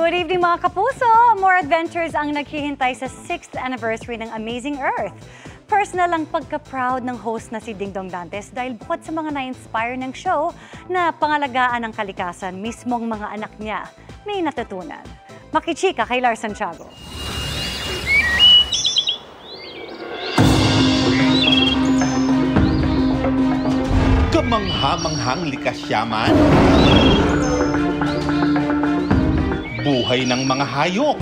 Good evening mga kapuso! More adventures ang naghihintay sa 6th anniversary ng Amazing Earth. Personal ang pagka-proud ng host na si Dingdong Dantes dahil bukod sa mga na-inspire ng show na pangalagaan ng kalikasan, mismong mga anak niya may natutunan. Makichika kay Lars Santiago. Kamangha-manghang likas yaman. Buhay ng mga hayop.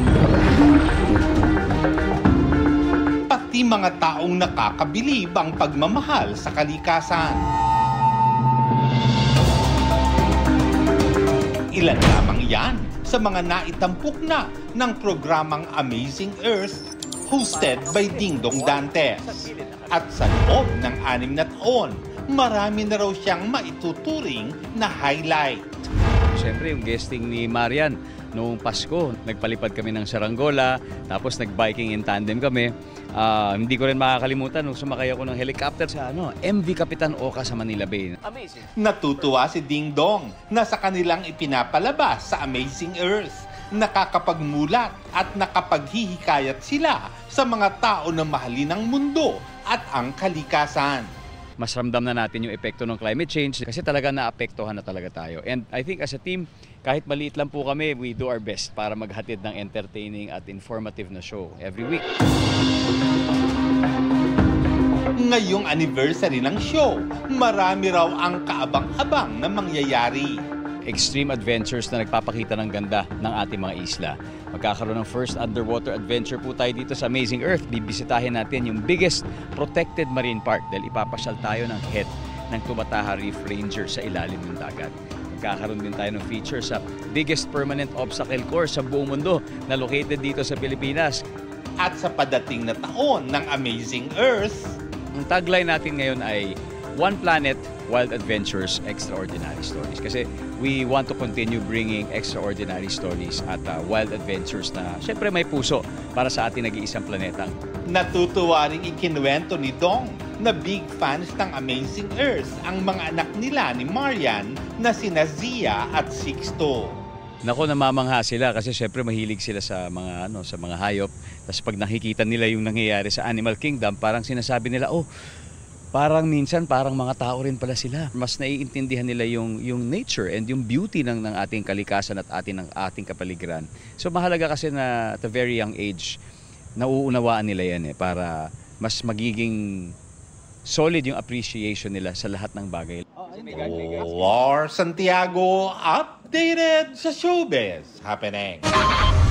Pati mga taong nakakabilib ang pagmamahal sa kalikasan. Ilan lamang yan sa mga naitampok na ng programang Amazing Earth hosted by Dingdong Dantes. At sa loob ng 6 na taon, marami na raw siyang maituturing na highlight. Siyempre yung guesting ni Marian noong Pasko, nagpalipad kami ng saranggola, tapos nag-biking in tandem kami. Hindi ko rin makakalimutan nung sumakay ako ng helicopter sa MV Kapitan Oka sa Manila Bay. Amazing. Natutuwa si Ding Dong na sa kanilang ipinapalabas sa Amazing Earth, nakakapagmulat at nakapaghihikayat sila sa mga tao na mahalin ang mundo at ang kalikasan. Mas ramdam na natin yung epekto ng climate change kasi talaga naapektuhan na talaga tayo. And I think as a team, kahit maliit lang po kami, we do our best para maghatid ng entertaining at informative na show every week. Ngayong anniversary ng show, marami raw ang kaabang-abang na mangyayari. Extreme adventures na nagpapakita ng ganda ng ating mga isla. Magkakaroon ng first underwater adventure po tayo dito sa Amazing Earth. Bibisitahin natin yung biggest protected marine park dahil ipapasyal tayo ng head ng Tumataha Reef Ranger sa ilalim ng dagat. Magkakaroon din tayo ng feature sa biggest permanent obstacle course sa buong mundo na located dito sa Pilipinas. At sa padating na taon ng Amazing Earth, ang tagline natin ngayon ay One Planet, Wild Adventures, Extraordinary Stories. Kasi we want to continue bringing extraordinary stories at wild adventures na syempre may puso para sa ating nag-iisang planeta. Natutuwa rin ikinuwento ni Dong na big fans ng Amazing Earth ang mga anak nila ni Marian na sina Zia at Sixto. Nako, namamangha sila kasi syempre mahilig sila sa mga sa mga hayop. Tapos pag nakikita nila yung nangyayari sa Animal Kingdom, parang sinasabi nila, parang minsan parang mga tao rin pala sila. Mas naiintindihan nila yung nature and yung beauty ng ating kalikasan at ating kapaligiran. So mahalaga kasi na at a very young age, nauunawaan nila yan para mas magiging solid yung appreciation nila sa lahat ng bagay. Lars Santiago, updated sa showbiz happening.